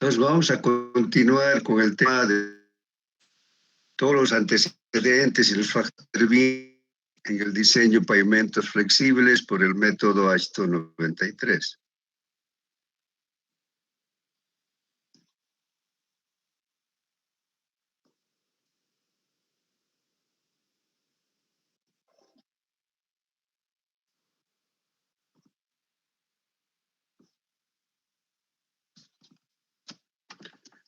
Entonces vamos a continuar con el tema de todos los antecedentes y los factores en el diseño de pavimentos flexibles por el método AISTO 93.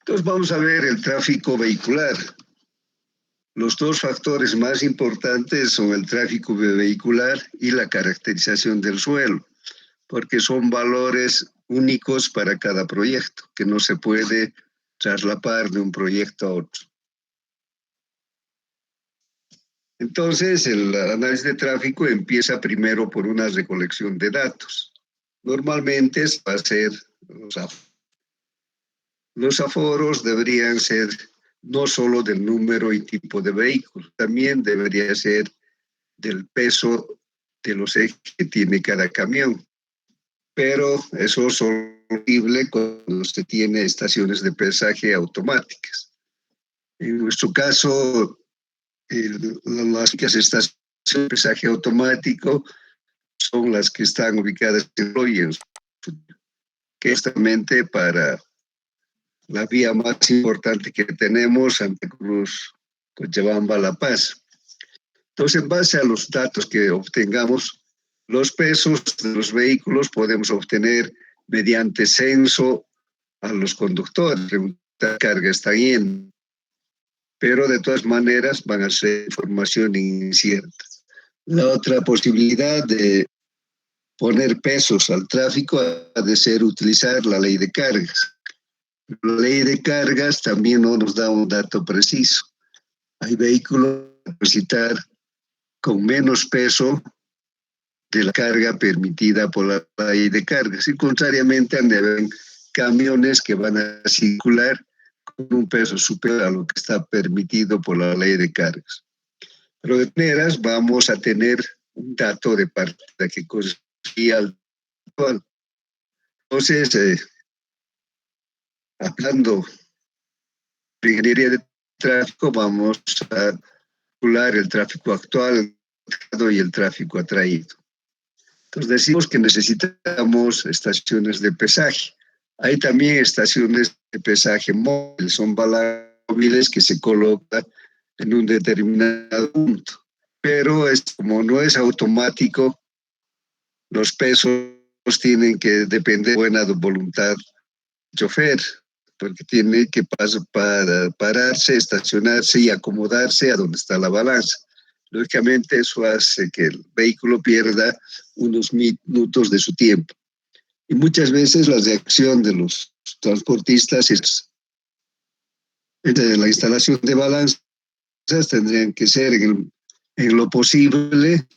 Entonces vamos a ver el tráfico vehicular. Los dos factores más importantes son el tráfico vehicular y la caracterización del suelo, porque son valores únicos para cada proyecto, que no se puede traslapar de un proyecto a otro. Entonces, el análisis de tráfico empieza primero por una recolección de datos. Normalmente va a ser los aforos. Los aforos deberían ser no solo del número y tipo de vehículo, también debería ser del peso de los ejes que tiene cada camión. Pero eso es solo posible cuando se tiene estaciones de pesaje automáticas. En nuestro caso, las estaciones de pesaje automático son las que están ubicadas en Loyens, que es justamente para la vía más importante que tenemos, Santa Cruz, Cochabamba, La Paz. Entonces, en base a los datos que obtengamos, los pesos de los vehículos podemos obtener mediante censo a los conductores, preguntar carga está bien, pero de todas maneras van a ser información incierta. La otra posibilidad de poner pesos al tráfico ha de ser utilizar la ley de cargas. La ley de cargas también no nos da un dato preciso. Hay vehículos que necesitar con menos peso de la carga permitida por la ley de cargas. Y contrariamente, han camiones que van a circular con un peso superior a lo que está permitido por la ley de cargas. Pero de maneras vamos a tener un dato de partida que correspondía al actual. Entonces, hablando de ingeniería de tráfico, vamos a calcular el tráfico actual y el tráfico atraído. Entonces decimos que necesitamos estaciones de pesaje. Hay también estaciones de pesaje móviles, son balanzas móviles que se colocan en un determinado punto. Pero como no es automático, los pesos tienen que depender de buena voluntad del chofer, porque tiene que pararse, estacionarse y acomodarse a donde está la balanza. Lógicamente eso hace que el vehículo pierda unos minutos de su tiempo. Y muchas veces la reacción de los transportistas es la instalación de balanzas tendrían que ser en lo posible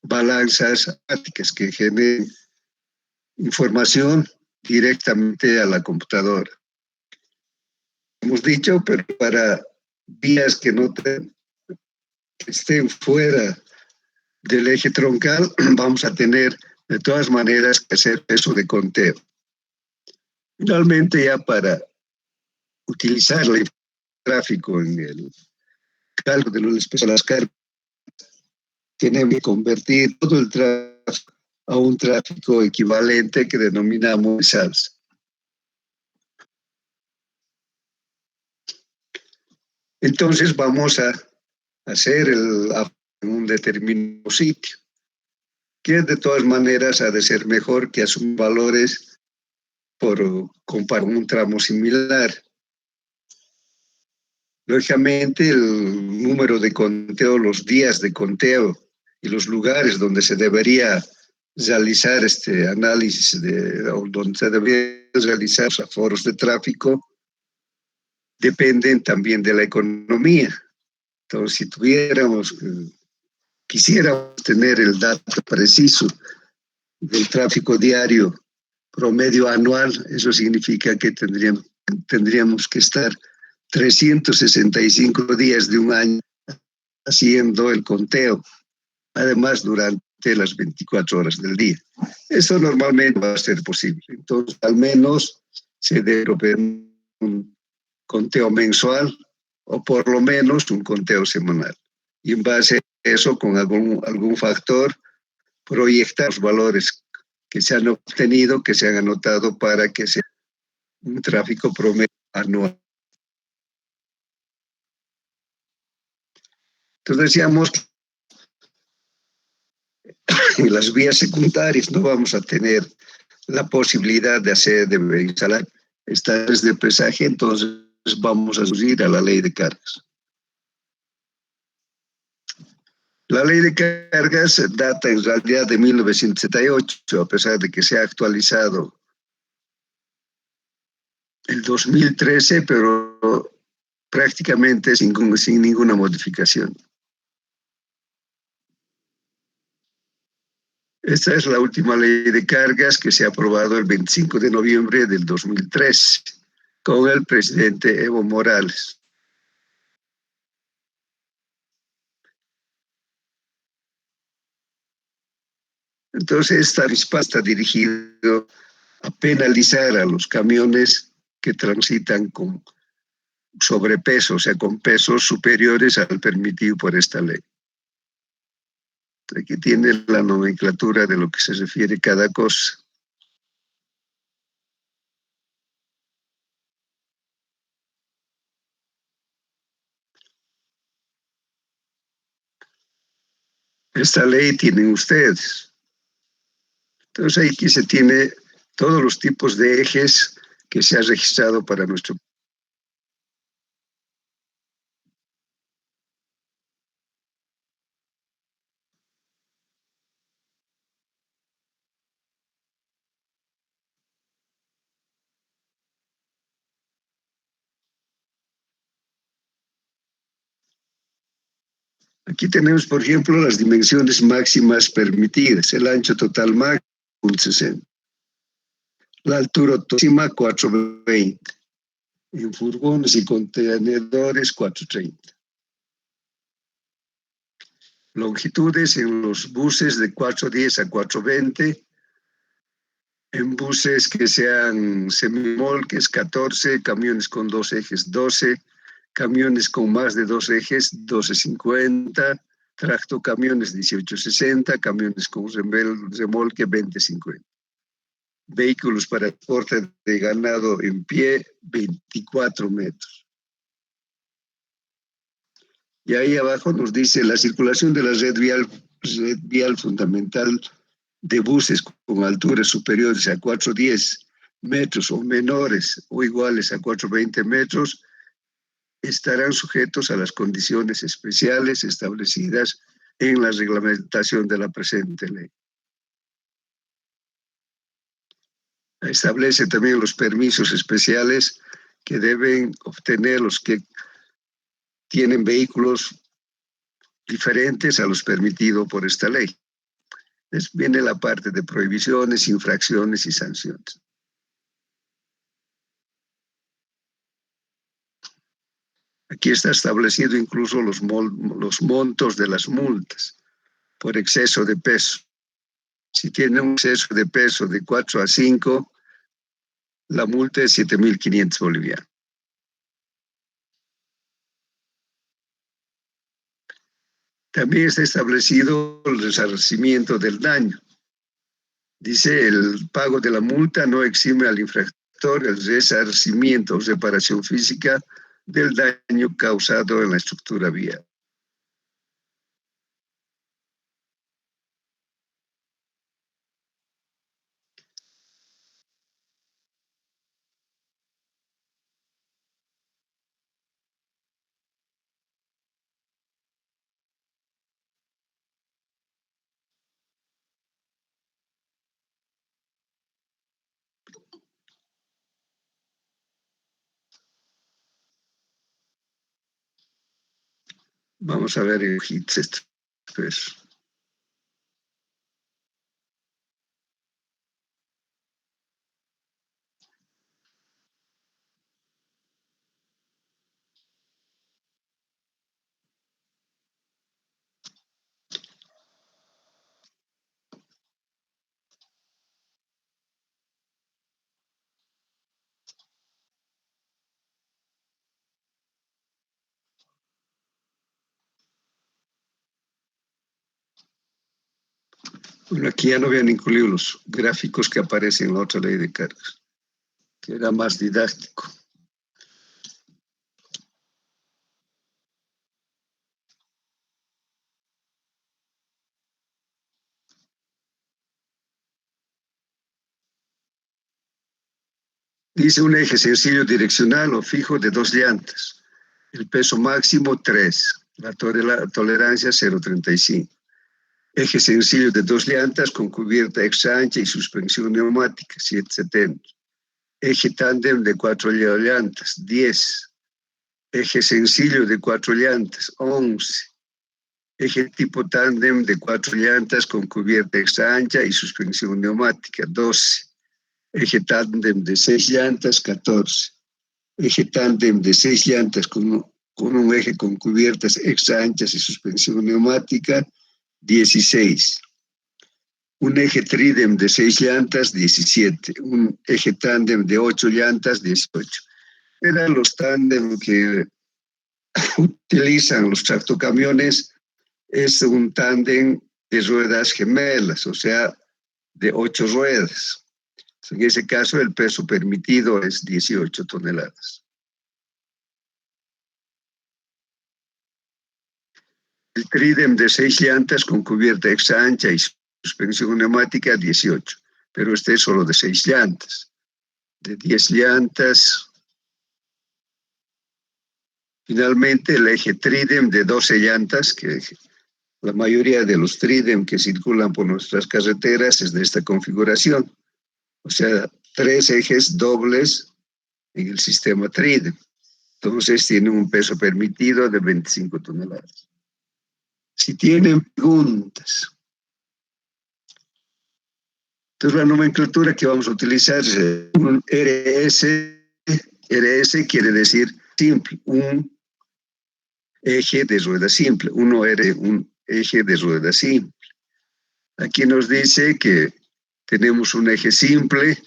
balanzas automáticas que generen información directamente a la computadora. Hemos dicho, pero para vías que no estén fuera del eje troncal, vamos a tener de todas maneras que hacer eso de conteo. Finalmente, ya para utilizar el tráfico en el cálculo de los pesos de las cargas, tenemos que convertir todo el tráfico a un tráfico equivalente que denominamos SALS. Entonces vamos a hacer en un determinado sitio, que de todas maneras ha de ser mejor que asumir valores por comparar un tramo similar. Lógicamente, el número de conteo, los días de conteo y los lugares donde se debería realizar este análisis, o donde se deberían realizar los aforos de tráfico, dependen también de la economía. Entonces, si quisiéramos tener el dato preciso del tráfico diario promedio anual, eso significa que tendríamos que estar 365 días de un año haciendo el conteo, además durante las 24 horas del día. Eso normalmente va a ser posible. Entonces, al menos se debe un conteo mensual o por lo menos un conteo semanal. Y en base a eso, con algún factor, proyectar los valores que se han obtenido, que se han anotado para que sea un tráfico promedio anual. Entonces decíamos que en las vías secundarias no vamos a tener la posibilidad de instalar estaciones de pesaje, entonces vamos a subir a la ley de cargas. La ley de cargas data en realidad de 1978, a pesar de que se ha actualizado el 2013, pero prácticamente sin ninguna modificación. Esta es la última ley de cargas que se ha aprobado el 25 de noviembre del 2003 con el presidente Evo Morales. Entonces, esta avispa está dirigido a penalizar a los camiones que transitan con sobrepeso, o sea, con pesos superiores al permitido por esta ley. Aquí tiene la nomenclatura de lo que se refiere cada cosa. Esta ley tienen ustedes. Entonces aquí se tiene todos los tipos de ejes que se ha registrado para nuestro país. Aquí tenemos, por ejemplo, las dimensiones máximas permitidas. El ancho total máximo, 60. La altura máxima, 420. En furgones y contenedores, 430. Longitudes en los buses de 410 a 420. En buses que sean semimolques, 14. Camiones con dos ejes, 12. Camiones con más de dos ejes, 1250. Tractocamiones 1860, camiones con remolque 2050. Vehículos para transporte de ganado en pie 24 metros. Y ahí abajo nos dice la circulación de la red vial fundamental de buses con alturas superiores a 410 metros o menores o iguales a 420 metros estarán sujetos a las condiciones especiales establecidas en la reglamentación de la presente ley. Establece también los permisos especiales que deben obtener los que tienen vehículos diferentes a los permitidos por esta ley. Viene la parte de prohibiciones, infracciones y sanciones. Aquí está establecido incluso los montos de las multas por exceso de peso. Si tiene un exceso de peso de 4 a 5, la multa es 7.500 bolivianos. También está establecido el resarcimiento del daño. Dice, el pago de la multa no exime al infractor el resarcimiento o reparación física del daño causado en la estructura vial. Vamos a ver en HITS esto. Pues. Bueno, aquí ya no habían incluido los gráficos que aparecen en la otra ley de cargas, que era más didáctico. Dice un eje sencillo direccional o fijo de 2 llantas. El peso máximo 3. La tolerancia 0,35. Eje sencillo de 2 llantas con cubierta extra ancha y suspensión neumática 7,70. Eje tándem de 4 llantas 10. Eje sencillo de 4 llantas 11. Eje tipo tándem de 4 llantas con cubierta extra ancha y suspensión neumática 12. Eje tándem de 6 llantas 14. Eje tándem de 6 llantas con un eje con cubiertas extra anchas y suspensión neumática 16. Un eje trídem de 6 llantas 17. Un eje tándem de 8 llantas 18. Eran los tándem que utilizan los tractocamiones. Es un tándem de ruedas gemelas, o sea, de 8 ruedas. En ese caso, el peso permitido es 18 toneladas. El trídem de 6 llantas con cubierta extra ancha y suspensión neumática 18, pero este es solo de 6 llantas. De 10 llantas. Finalmente, el eje trídem de 12 llantas, que la mayoría de los trídem que circulan por nuestras carreteras es de esta configuración. O sea, 3 ejes dobles en el sistema trídem. Entonces, tiene un peso permitido de 25 toneladas. Si tienen preguntas. Entonces, la nomenclatura que vamos a utilizar es un RS. RS quiere decir simple, un eje de rueda simple, un eje de rueda simple. Aquí nos dice que tenemos un eje simple,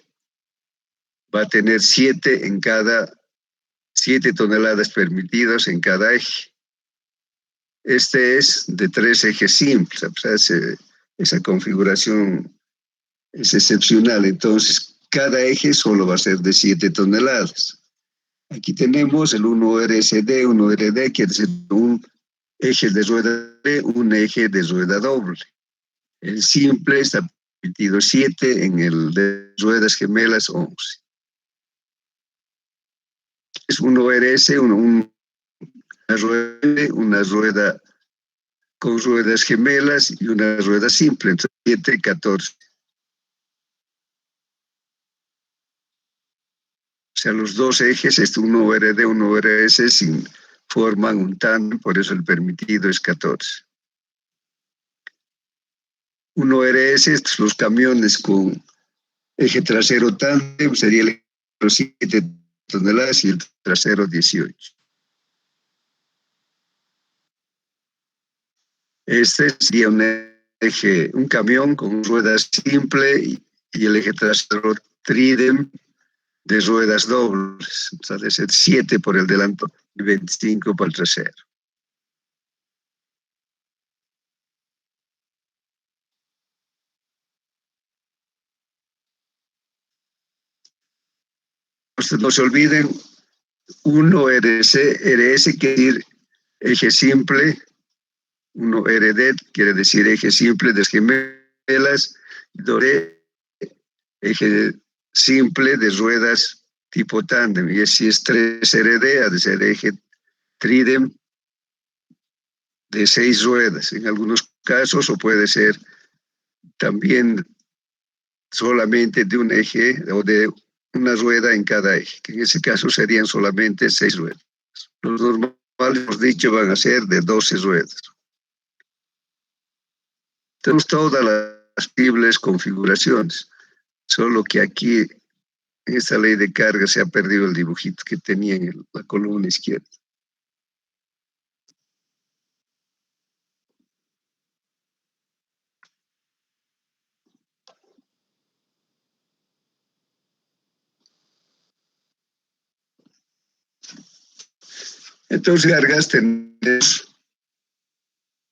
va a tener 7 toneladas permitidas en cada eje. Este es de 3 ejes simples, o sea, esa configuración es excepcional, entonces cada eje solo va a ser de 7 toneladas. Aquí tenemos el 1RSD, 1RD, que es un eje de rueda doble, un eje de rueda doble. El simple está permitido 7, en el de ruedas gemelas 11. Es 1RS, una rueda con ruedas gemelas y una rueda simple, entonces 7, 14. O sea, los dos ejes, uno RD, uno RS, forman un tándem, por eso el permitido es 14. Uno RS, los camiones con eje trasero tándem, sería el 7 toneladas y el trasero 18. Este sería un camión con ruedas simple y el eje trasero trídem de ruedas dobles. O sea, de ser 7 por el delante y 25 para el trasero. Ustedes no se olviden, 1RS quiere decir eje simple, 1RD quiere decir eje simple de gemelas, DORE, eje simple de ruedas tipo tándem, y si es 3RD, ha de ser eje trídem de 6 ruedas en algunos casos, o puede ser también solamente de un eje o de una rueda en cada eje, que en ese caso serían solamente 6 ruedas. Los normales, hemos dicho, van a ser de 12 ruedas. Tenemos todas las posibles configuraciones, solo que aquí en esta ley de carga se ha perdido el dibujito que tenía en la columna izquierda. Entonces, cargas tenemos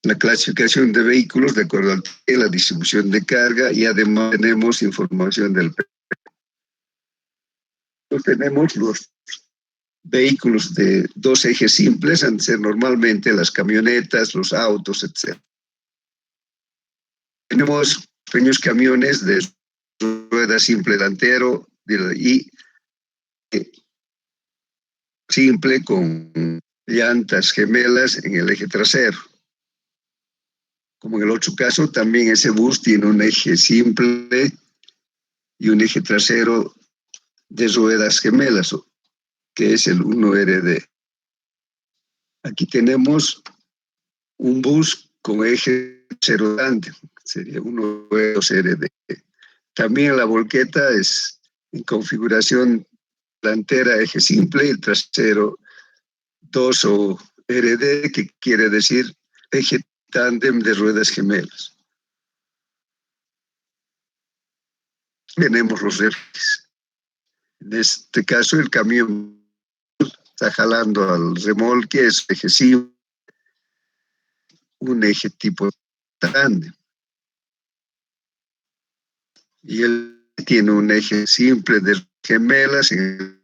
la clasificación de vehículos de acuerdo a la distribución de carga y además tenemos información del peso. Tenemos los vehículos de 2 ejes simples, han de ser normalmente las camionetas, los autos, etc. Tenemos pequeños camiones de rueda simple delantero y simple con llantas gemelas en el eje trasero. Como en el otro caso, también ese bus tiene un eje simple y un eje trasero de ruedas gemelas, que es el 1RD. Aquí tenemos un bus con eje trasero grande, sería 1RD. También la volqueta es en configuración delantera eje simple y el trasero 2 o RD, que quiere decir eje tándem de ruedas gemelas. Tenemos los ejes. En este caso, el camión está jalando al remolque, es eje simple, un eje tipo tándem. Y él tiene un eje simple de gemelas en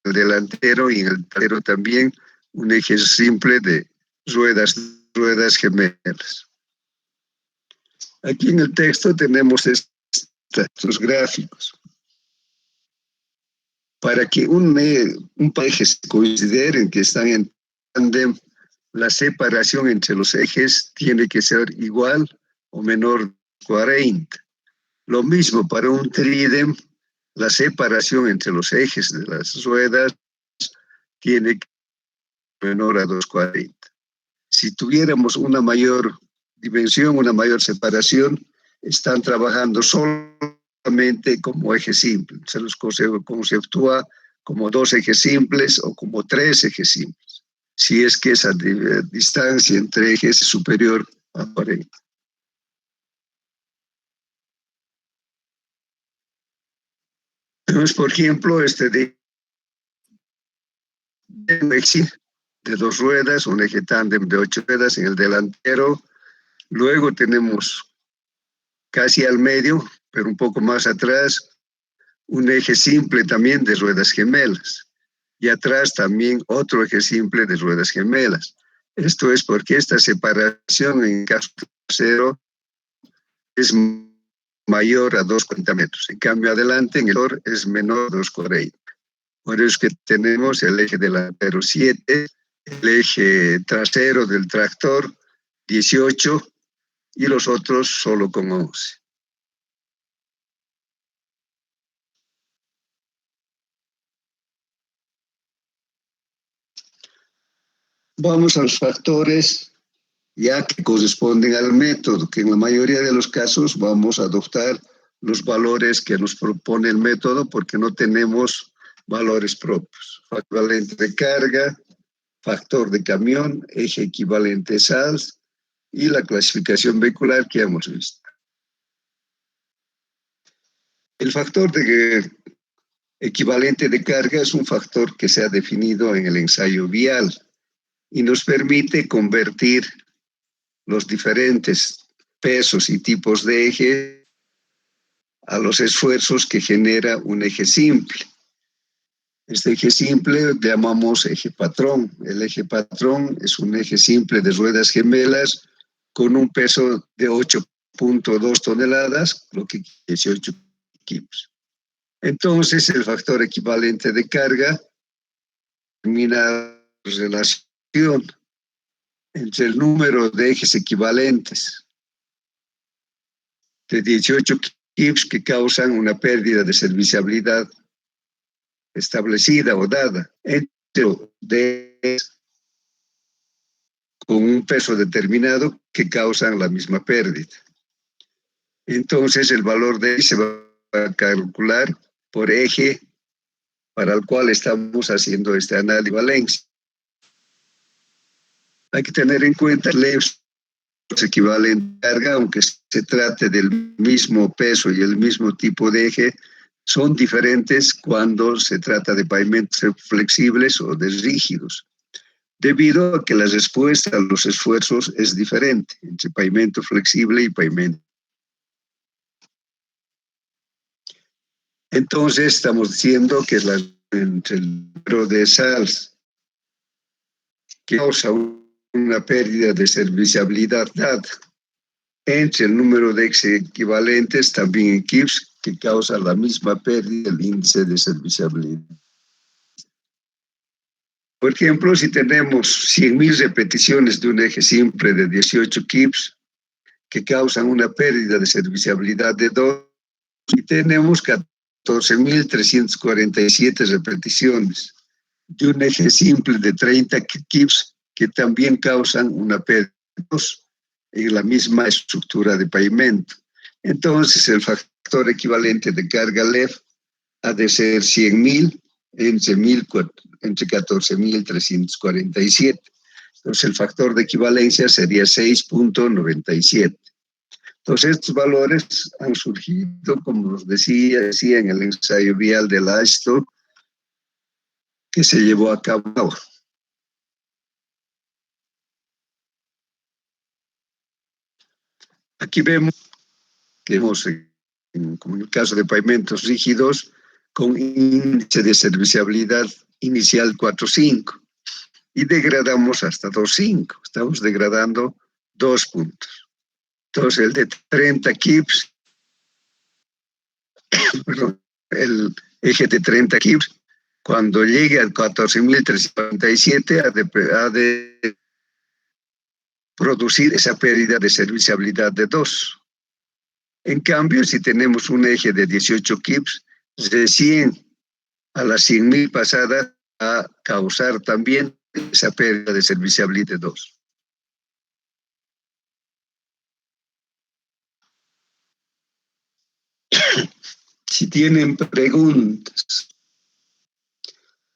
el delantero y en el trasero también un eje simple de ruedas gemelas. Aquí en el texto tenemos estos gráficos. Para que un eje se consideren que están en tándem, la separación entre los ejes tiene que ser igual o menor de 40. Lo mismo para un trídem, la separación entre los ejes de las ruedas tiene que ser menor a 240. Si tuviéramos una mayor dimensión, una mayor separación, están trabajando solamente como eje simple. Se los conceptúa como 2 ejes simples o como 3 ejes simples, si es que esa distancia entre ejes es superior a 40. Entonces, por ejemplo, de 2 ruedas, un eje tándem de 8 ruedas en el delantero. Luego tenemos casi al medio, pero un poco más atrás, un eje simple también de ruedas gemelas. Y atrás también otro eje simple de ruedas gemelas. Esto es porque esta separación en caso trasero es mayor a 240 metros. En cambio, adelante en el motor es menor a 240. Por eso es que tenemos el eje delantero 7, el eje trasero del tractor 18 y los otros solo con 11. Vamos a los factores ya que corresponden al método, que en la mayoría de los casos vamos a adoptar los valores que nos propone el método porque no tenemos valores propios. Factor equivalente de carga, factor de camión, eje equivalente SALS y la clasificación vehicular que hemos visto. El factor equivalente de carga es un factor que se ha definido en el ensayo vial y nos permite convertir los diferentes pesos y tipos de eje a los esfuerzos que genera un eje simple. Este eje simple le llamamos eje patrón. El eje patrón es un eje simple de ruedas gemelas con un peso de 8.2 toneladas, lo que es 18 kilos. Entonces, el factor equivalente de carga determina la relación entre el número de ejes equivalentes de 18 kilos que causan una pérdida de serviciabilidad establecida o dada entre de con un peso determinado que causan la misma pérdida. Entonces, el valor de se va a calcular por eje para el cual estamos haciendo este análisis de valencia. Hay que tener en cuenta los equivalentes de carga, aunque se trate del mismo peso y el mismo tipo de eje, son diferentes cuando se trata de pavimentos flexibles o de rígidos. debido a que la respuesta a los esfuerzos es diferente entre pavimento flexible y pavimento. Entonces estamos diciendo que entre el número de SALs que causa una pérdida de serviciabilidad dada entre el número de equivalentes también en KIPS que causa la misma pérdida del índice de serviciabilidad. Por ejemplo, si tenemos 100.000 repeticiones de un eje simple de 18 KIPS que causan una pérdida de serviciabilidad de 2 y tenemos 14.347 repeticiones de un eje simple de 30 KIPS que también causan una pérdida de 2 en la misma estructura de pavimento. Entonces, el factor equivalente de carga LEF ha de ser 100.000 entre 14.347. Entonces, el factor de equivalencia sería 6.97. Entonces, estos valores han surgido, como nos decía en el ensayo vial del ASTO que se llevó a cabo. Aquí vemos que como en el caso de pavimentos rígidos, con índice de serviciabilidad inicial 4.5 y degradamos hasta 2.5. Estamos degradando 2 puntos. Entonces, el de 30 KIPS, perdón, el eje de 30 KIPS, cuando llegue al 14.347, ha de producir esa pérdida de serviciabilidad de 2. En cambio, si tenemos un eje de 18 KIPS, recién a las 100.000 pasadas a causar también esa pérdida de serviciabilidad de 2. Si tienen preguntas,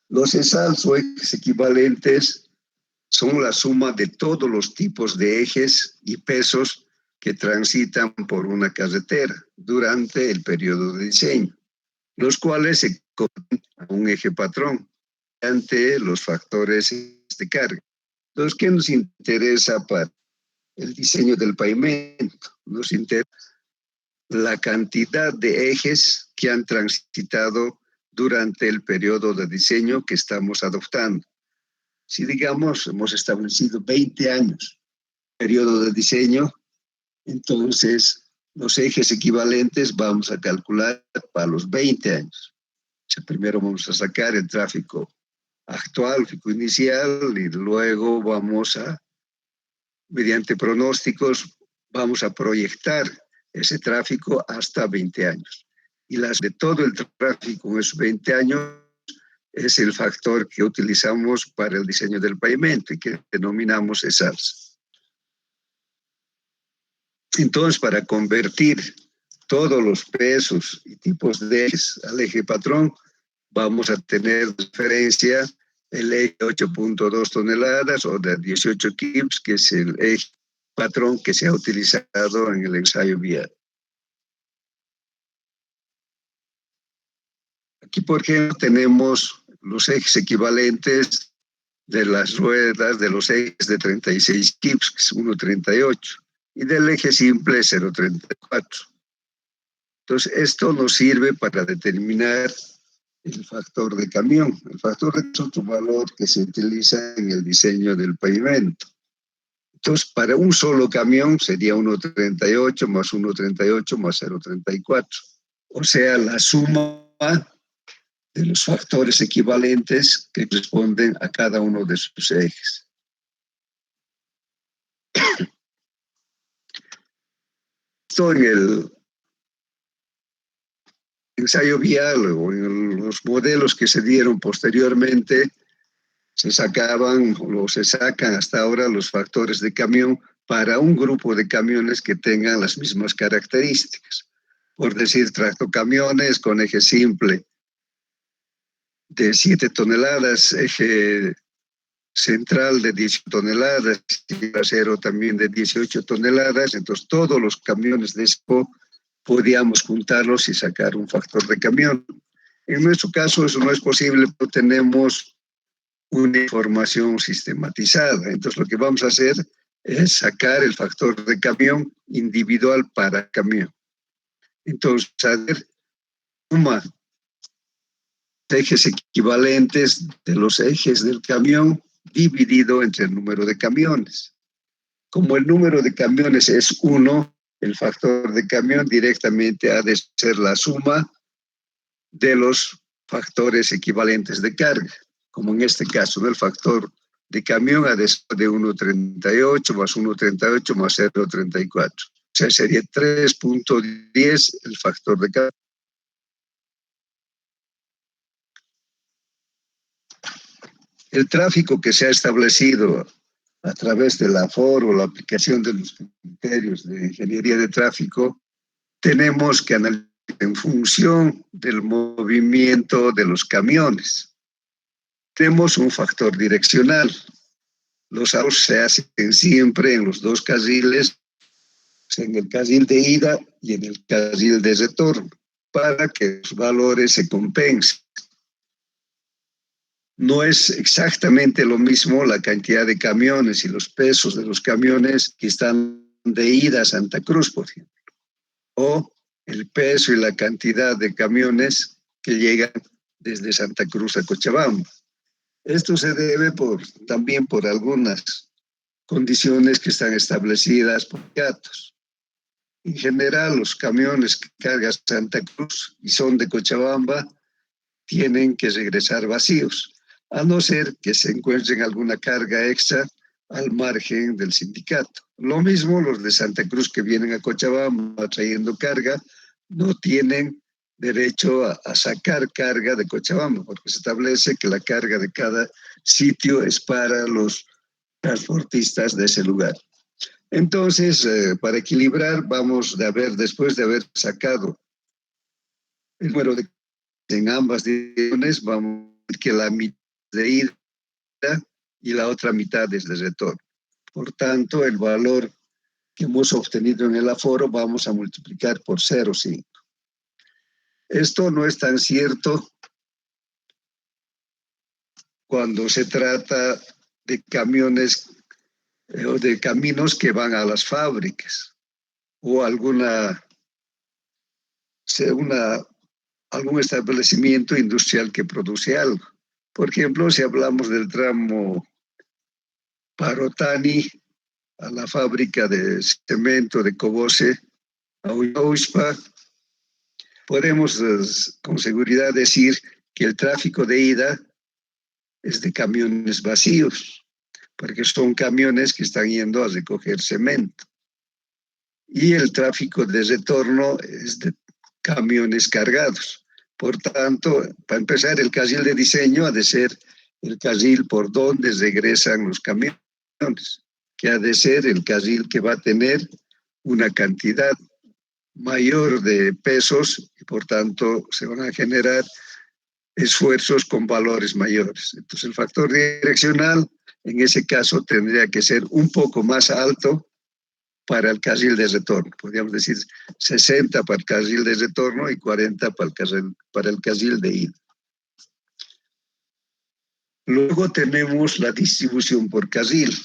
los ESALs o ejes equivalentes son la suma de todos los tipos de ejes y pesos que transitan por una carretera durante el periodo de diseño, los cuales se corresponden a un eje patrón ante los factores de carga. Entonces, ¿qué nos interesa para el diseño del pavimento? Nos interesa la cantidad de ejes que han transitado durante el periodo de diseño que estamos adoptando. Si digamos, hemos establecido 20 años periodo de diseño, entonces los ejes equivalentes vamos a calcular para los 20 años. O sea, primero vamos a sacar el tráfico actual, tráfico inicial, y luego vamos a, mediante pronósticos, vamos a proyectar ese tráfico hasta 20 años. Y las de todo el tráfico en esos 20 años es el factor que utilizamos para el diseño del pavimento y que denominamos ESALs. Entonces, para convertir todos los pesos y tipos de ejes al eje patrón, vamos a tener diferencia el eje 8.2 toneladas o de 18 KIPS, que es el eje patrón que se ha utilizado en el ensayo vial. Aquí, por ejemplo, tenemos los ejes equivalentes de las ruedas de los ejes de 36 KIPS, que es 1.38, y del eje simple 0.34. Entonces, esto nos sirve para determinar el factor de camión. El factor es otro valor que se utiliza en el diseño del pavimento. Entonces, para un solo camión sería 1.38 más 1.38 más 0.34. O sea, la suma de los factores equivalentes que corresponden a cada uno de sus ejes. Esto en el ensayo vial o en los modelos que se dieron posteriormente, se sacaban o se sacan hasta ahora los factores de camión para un grupo de camiones que tengan las mismas características. Por decir, tractocamiones con eje simple de 7 toneladas, eje central de 18 toneladas y trasero también de 18 toneladas. Entonces, todos los camiones de ESPO podíamos juntarlos y sacar un factor de camión. En nuestro caso, eso no es posible, no tenemos una información sistematizada. Entonces lo que vamos a hacer es sacar el factor de camión individual para camión. Entonces, hacer suma ejes equivalentes de los ejes del camión dividido entre el número de camiones. Como el número de camiones es 1, el factor de camión directamente ha de ser la suma de los factores equivalentes de carga, como en este caso, el factor de camión ha de ser de 1,38 más 1,38 más 0,34. O sea, sería 3,10 el factor de carga. El tráfico que se ha establecido a través de la FOR o la aplicación de los criterios de ingeniería de tráfico, tenemos que analizar en función del movimiento de los camiones. Tenemos un factor direccional. Los autos se hacen siempre en los dos carriles, en el carril de ida y en el carril de retorno, para que los valores se compensen. No es exactamente lo mismo la cantidad de camiones y los pesos de los camiones que están de ida a Santa Cruz, por ejemplo, o el peso y la cantidad de camiones que llegan desde Santa Cruz a Cochabamba. Esto se debe también por algunas condiciones que están establecidas por datos. En general, los camiones que cargan Santa Cruz y son de Cochabamba tienen que regresar vacíos, a no ser que se encuentren alguna carga extra al margen del sindicato. Lo mismo los de Santa Cruz que vienen a Cochabamba trayendo carga, no tienen derecho a sacar carga de Cochabamba, porque se establece que la carga de cada sitio es para los transportistas de ese lugar. Entonces, para equilibrar, después de haber sacado el número de en ambas direcciones, vamos a ver que la mitad de ida y la otra mitad es de retorno. Por tanto, el valor que hemos obtenido en el aforo vamos a multiplicar por 0,5. Esto no es tan cierto cuando se trata de camiones o de caminos que van a las fábricas o algún establecimiento industrial que produce algo. Por ejemplo, si hablamos del tramo Parotani a la fábrica de cemento de Cobose, a Ullauspa, podemos con seguridad decir que el tráfico de ida es de camiones vacíos, porque son camiones que están yendo a recoger cemento. Y el tráfico de retorno es de camiones cargados. Por tanto, para empezar, el carril de diseño ha de ser el carril por donde regresan los camiones, que ha de ser el carril que va a tener una cantidad mayor de pesos y por tanto se van a generar esfuerzos con valores mayores. Entonces el factor direccional en ese caso tendría que ser un poco más alto para el carril de retorno. Podríamos decir 60 para el carril de retorno y 40 para el carril de ida. Luego tenemos la distribución por carril.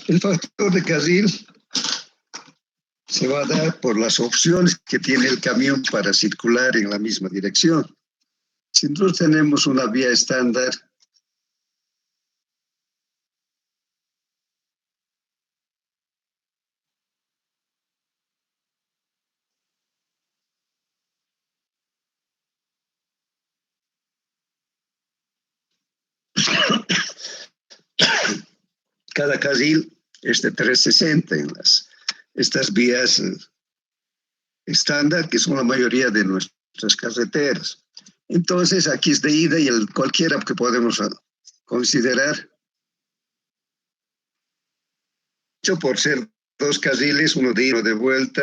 El factor de carril se va a dar por las opciones que tiene el camión para circular en la misma dirección. Si nosotros tenemos una vía estándar, cada carril es de 360 en estas vías estándar, que son la mayoría de nuestras carreteras. Entonces, aquí es de ida y cualquiera que podemos considerar, hecho por ser dos carriles, uno de ida y uno de vuelta,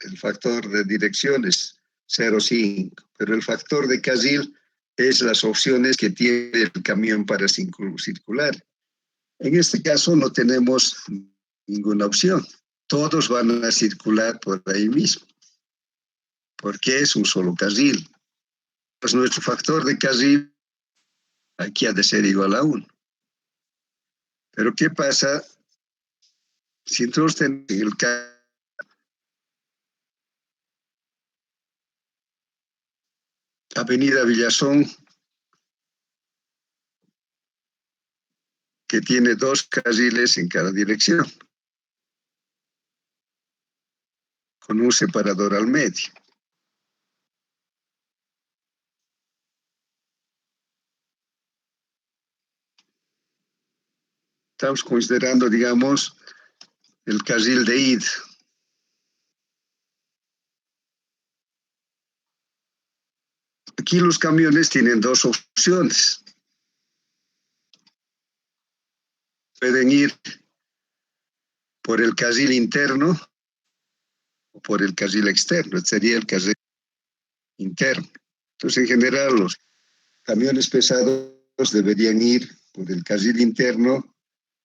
el factor de dirección es 0,5, pero el factor de carril es las opciones que tiene el camión para circular. En este caso no tenemos ninguna opción. Todos van a circular por ahí mismo, porque es un solo carril. Pues nuestro factor de carril aquí ha de ser igual a 1. Pero ¿qué pasa si entonces tenemos el Avenida Villazón, que tiene 2 carriles en cada dirección, con un separador al medio? Estamos considerando, digamos, el carril de ida. Aquí los camiones tienen 2 opciones. Pueden ir por el carril interno o por el carril externo. Sería el carril interno. Entonces, en general, los camiones pesados deberían ir por el carril interno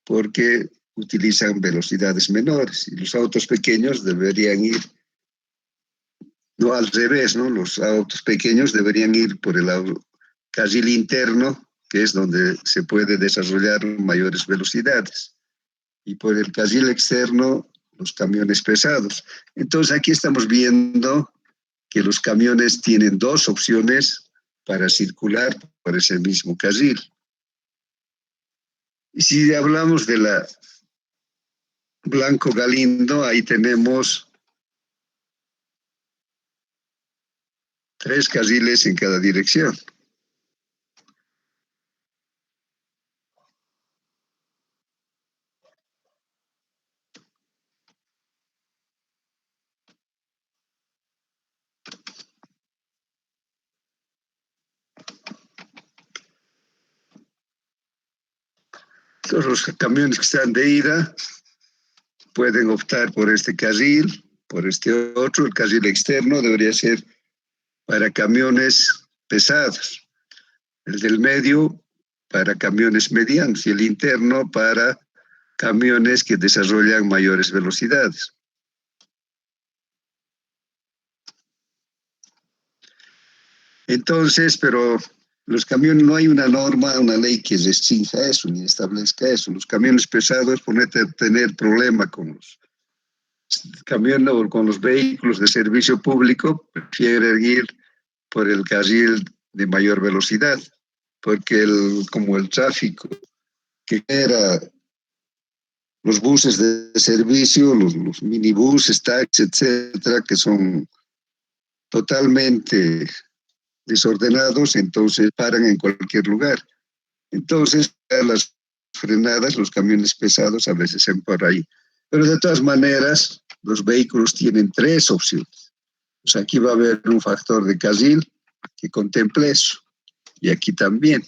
porque utilizan velocidades menores, y los autos pequeños deberían ir, no al revés, ¿no? Los autos pequeños deberían ir por el carril interno, que es donde se puede desarrollar mayores velocidades, y por el carril externo los camiones pesados. Entonces aquí estamos viendo que los camiones tienen 2 opciones para circular por ese mismo carril. Y si hablamos de la Blanco Galindo, ahí tenemos 3 carriles en cada dirección. Entonces los camiones que están de ida pueden optar por este carril, por este otro. El carril externo debería ser para camiones pesados, el del medio para camiones medianos y el interno para camiones que desarrollan mayores velocidades. Entonces, pero los camiones, no hay una norma, una ley que restrinja eso, ni establezca eso. Los camiones pesados pueden tener problema con los camiones o con los vehículos de servicio público, prefieren ir por el carril de mayor velocidad, porque como el tráfico que era los buses de servicio, los minibuses, taxis, etcétera, que son totalmente desordenados, entonces paran en cualquier lugar. Entonces, a las frenadas, los camiones pesados a veces se por ahí. Pero de todas maneras, los vehículos tienen 3 opciones. Pues aquí va a haber un factor de carril que contemple eso. Y aquí también.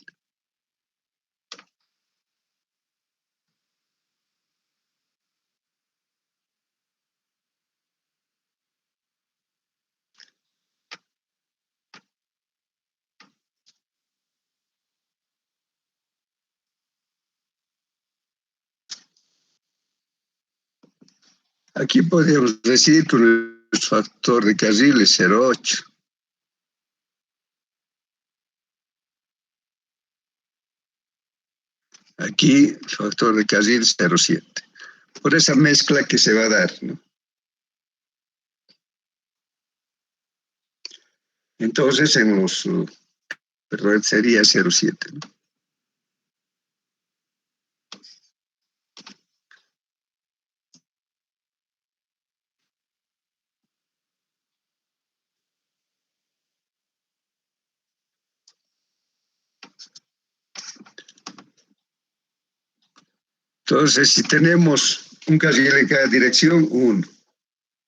Aquí podríamos decir que nuestro factor de carril es 0,8. Aquí el factor de carril es 0,7. Por esa mezcla que se va a dar, ¿no? Entonces, perdón, sería 0,7, ¿no? Entonces, si tenemos un carril en cada dirección, 1.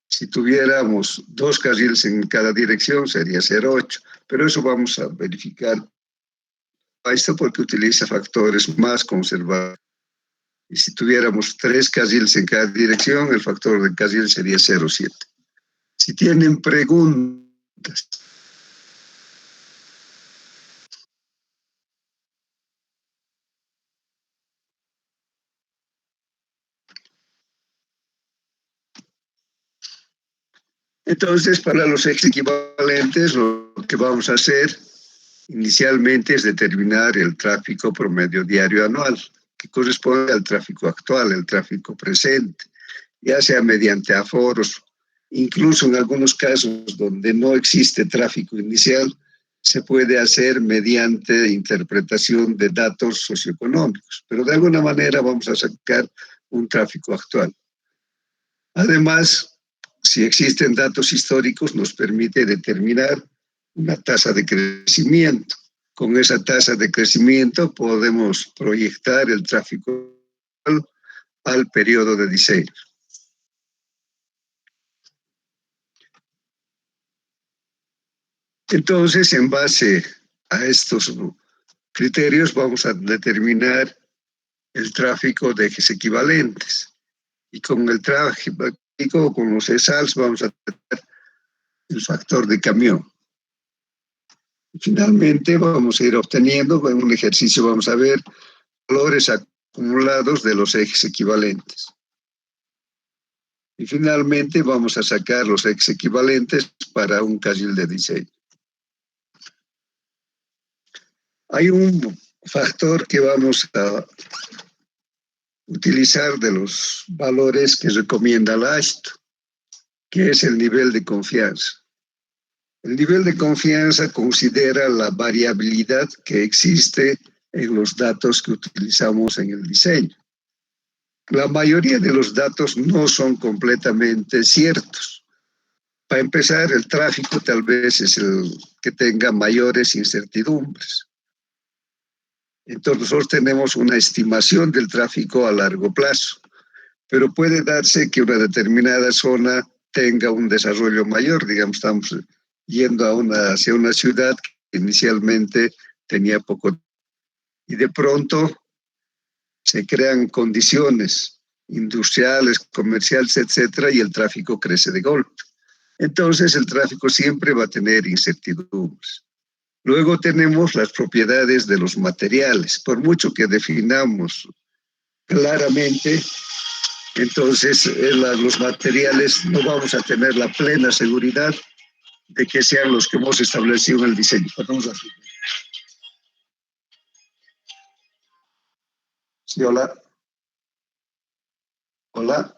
Si tuviéramos 2 carriles en cada dirección, sería 0,8. Pero eso vamos a verificar. Esto porque utiliza factores más conservadores. Y si tuviéramos 3 carriles en cada dirección, el factor de carril sería 0,7. Si tienen preguntas. Entonces, para los ejes equivalentes, lo que vamos a hacer inicialmente es determinar el tráfico promedio diario anual, que corresponde al tráfico actual, el tráfico presente, ya sea mediante aforos, incluso en algunos casos donde no existe tráfico inicial, se puede hacer mediante interpretación de datos socioeconómicos, pero de alguna manera vamos a sacar un tráfico actual. Además, si existen datos históricos, nos permite determinar una tasa de crecimiento. Con esa tasa de crecimiento podemos proyectar el tráfico al periodo de diseño. Entonces, en base a estos criterios, vamos a determinar el tráfico de ejes equivalentes. Y con el tráfico, con los ESALs, vamos a tener el factor de camión. Y finalmente, vamos a ir obteniendo, en un ejercicio vamos a ver valores acumulados de los ejes equivalentes. Y finalmente, vamos a sacar los ejes equivalentes para un carril de diseño. Hay un factor que vamos a utilizar de los valores que recomienda la AASHTO, que es el nivel de confianza. El nivel de confianza considera la variabilidad que existe en los datos que utilizamos en el diseño. La mayoría de los datos no son completamente ciertos. Para empezar, el tráfico tal vez es el que tenga mayores incertidumbres. Entonces, nosotros tenemos una estimación del tráfico a largo plazo, pero puede darse que una determinada zona tenga un desarrollo mayor. Digamos, estamos yendo hacia una ciudad que inicialmente tenía poco, y de pronto se crean condiciones industriales, comerciales, etcétera, y el tráfico crece de golpe. Entonces, el tráfico siempre va a tener incertidumbres. Luego tenemos las propiedades de los materiales. Por mucho que definamos claramente, entonces los materiales no vamos a tener la plena seguridad de que sean los que hemos establecido en el diseño. Vamos a hacer. Sí, hola. Hola.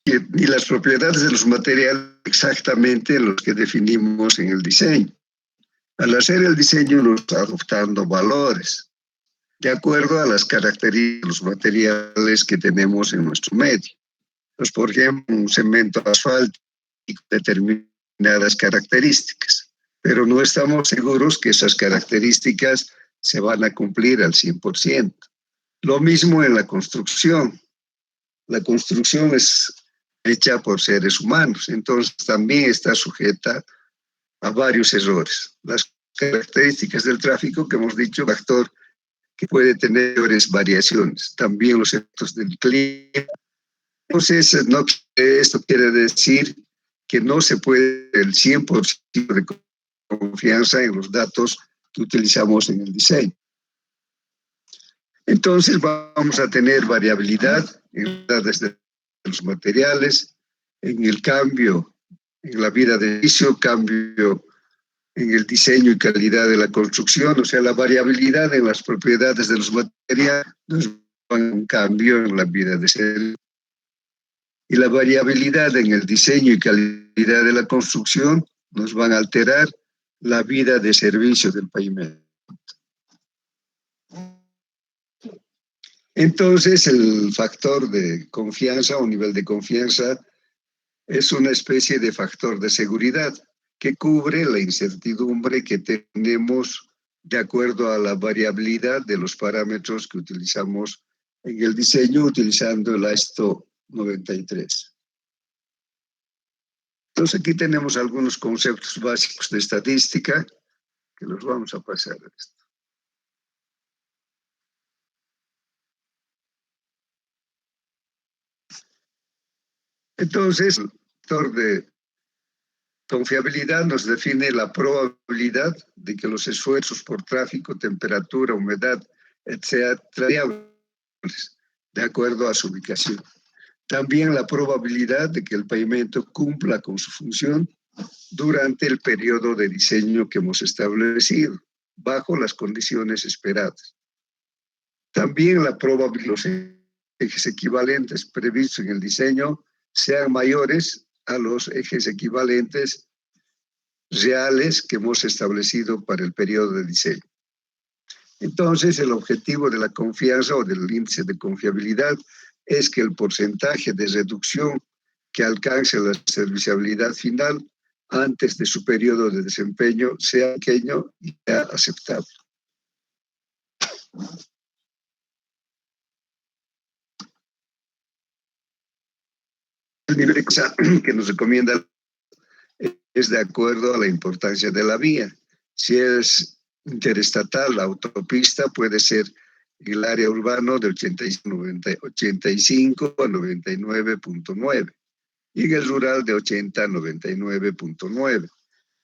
Ni las propiedades de los materiales exactamente los que definimos en el diseño. Al hacer el diseño, nos está adoptando valores de acuerdo a las características de los materiales que tenemos en nuestro medio. Pues, por ejemplo, un cemento asfáltico determinadas características, pero no estamos seguros que esas características se van a cumplir al 100%. Lo mismo en la construcción. La construcción es hecha por seres humanos, entonces también está sujeta a varios errores. Las características del tráfico que hemos dicho, factor que puede tener variaciones, también los efectos del clima. Entonces, esto quiere decir que no se puede el 100% de confianza en los datos que utilizamos en el diseño. Entonces, vamos a tener variabilidad en desde los materiales, en el cambio, en la vida de edificio, cambio en el diseño y calidad de la construcción, o sea, la variabilidad en las propiedades de los materiales nos van a un cambio en la vida de servicio. Y la variabilidad en el diseño y calidad de la construcción nos van a alterar la vida de servicio del pavimento. Entonces, el factor de confianza o nivel de confianza es una especie de factor de seguridad que cubre la incertidumbre que tenemos de acuerdo a la variabilidad de los parámetros que utilizamos en el diseño utilizando el AASHTO 93. Entonces aquí tenemos algunos conceptos básicos de estadística que los vamos a pasar a esto. Entonces, el factor de confiabilidad nos define la probabilidad de que los esfuerzos por tráfico, temperatura, humedad, etcétera, variables de acuerdo a su ubicación. También la probabilidad de que el pavimento cumpla con su función durante el periodo de diseño que hemos establecido, bajo las condiciones esperadas. También la probabilidad de los ejes equivalentes previstos en el diseño sean mayores a los ejes equivalentes reales que hemos establecido para el periodo de diseño. Entonces, el objetivo de la confianza o del índice de confiabilidad es que el porcentaje de reducción que alcance la serviciabilidad final antes de su periodo de desempeño sea pequeño y sea aceptable. El nivel que nos recomienda es de acuerdo a la importancia de la vía. Si es interestatal, la autopista puede ser en el área urbano de 85 a 99.9 y en el rural de 80 a 99.9.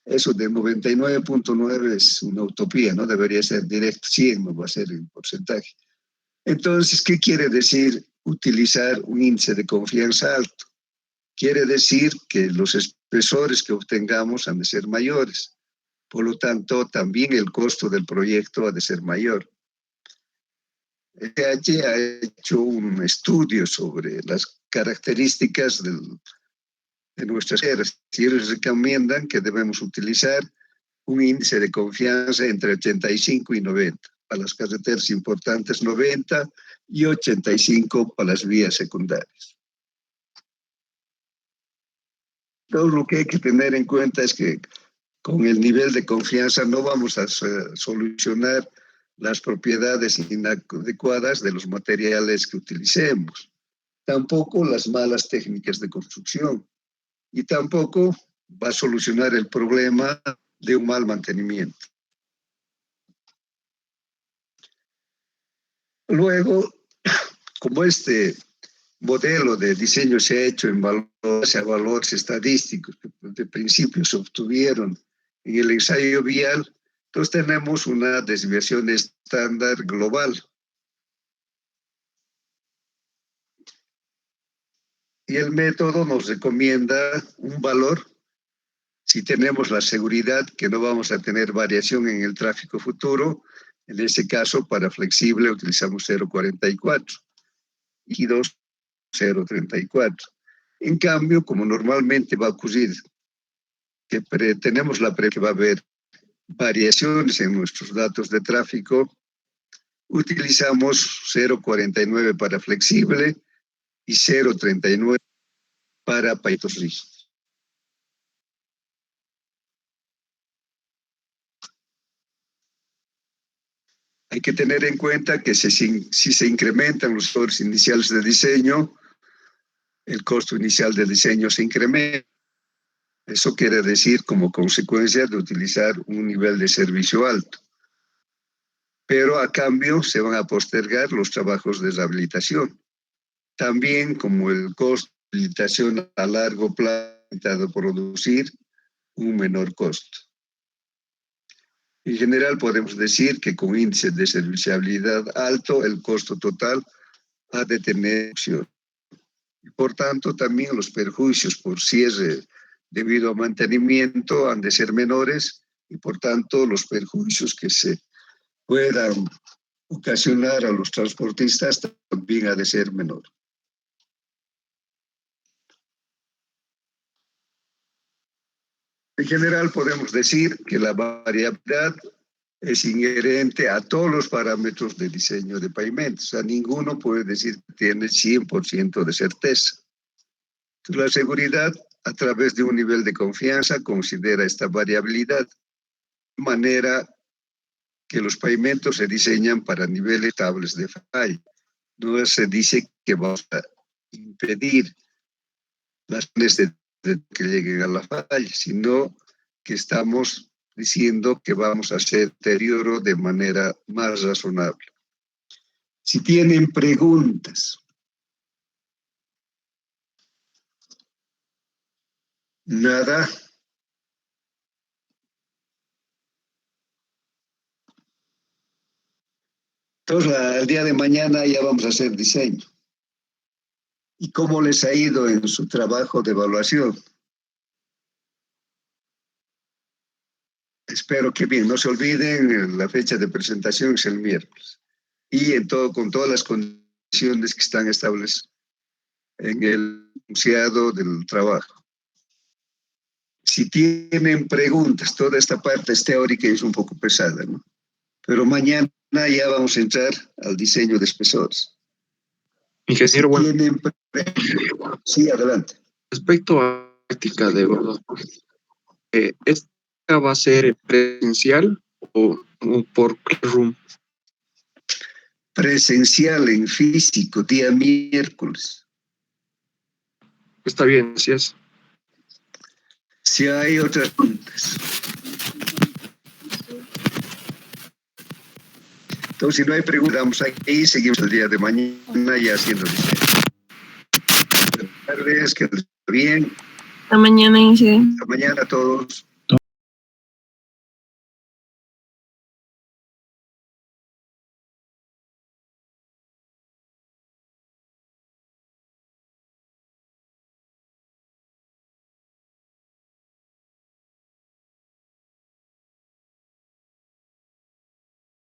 Eso de 99.9 es una utopía, no debería ser directo, 100 no va a ser el porcentaje. Entonces, ¿qué quiere decir utilizar un índice de confianza alto? Quiere decir que los espesores que obtengamos han de ser mayores. Por lo tanto, también el costo del proyecto ha de ser mayor. ETH ha hecho un estudio sobre las características de nuestras carreteras y ellos recomiendan que debemos utilizar un índice de confianza entre 85 y 90. Para las carreteras importantes 90 y 85 para las vías secundarias. Entonces, lo que hay que tener en cuenta es que con el nivel de confianza no vamos a solucionar las propiedades inadecuadas de los materiales que utilicemos, tampoco las malas técnicas de construcción y tampoco va a solucionar el problema de un mal mantenimiento. Luego, como este modelo de diseño se ha hecho en base a valores estadísticos que de principio se obtuvieron en el ensayo vial, entonces tenemos una desviación estándar global. Y el método nos recomienda un valor si tenemos la seguridad que no vamos a tener variación en el tráfico futuro. En ese caso, para flexible utilizamos 0.44 y 0.34. En cambio, como normalmente va a ocurrir que tenemos la pre que va a haber variaciones en nuestros datos de tráfico, utilizamos 0.49 para flexible y 0.39 para pavimentos rígidos. Hay que tener en cuenta que si se incrementan los valores iniciales de diseño, el costo inicial de diseño se incrementa. Eso quiere decir como consecuencia de utilizar un nivel de servicio alto. Pero a cambio se van a postergar los trabajos de rehabilitación. También como el costo de rehabilitación a largo plazo va a producir un menor costo. En general podemos decir que con índice de serviciabilidad alto, el costo total ha de tener opción. Y por tanto, también los perjuicios por cierre debido a mantenimiento han de ser menores y por tanto los perjuicios que se puedan ocasionar a los transportistas también ha de ser menor. En general podemos decir que la variabilidad es inherente a todos los parámetros de diseño de pavimentos. O sea, ninguno puede decir que tiene 100% de certeza. La seguridad, a través de un nivel de confianza, considera esta variabilidad, de manera que los pavimentos se diseñan para niveles estables de falla. No se dice que vamos a impedir las planes que lleguen a la falla, sino que estamos diciendo que vamos a hacer deterioro de manera más razonable. Si tienen preguntas. Nada. Entonces, el día de mañana ya vamos a hacer diseño. ¿Y cómo les ha ido en su trabajo de evaluación? Espero que bien. No se olviden, la fecha de presentación es el miércoles. Y con todas las condiciones que están establecidas en el enunciado del trabajo. Si tienen preguntas, toda esta parte es teórica y es un poco pesada, ¿no? Pero mañana ya vamos a entrar al diseño de espesores. Ingeniero, Si bueno, tienen sí, adelante. respecto a la práctica de evaluación, ¿esta va a ser presencial o por Classroom? Presencial en físico, día miércoles. Está bien, así es. Si hay otras preguntas. Entonces, si no hay preguntas, vamos aquí, seguimos el día de mañana ya haciendo diseño. Buenas tardes, que les vaya bien. Hasta mañana, Ingeniero. Hasta mañana a todos.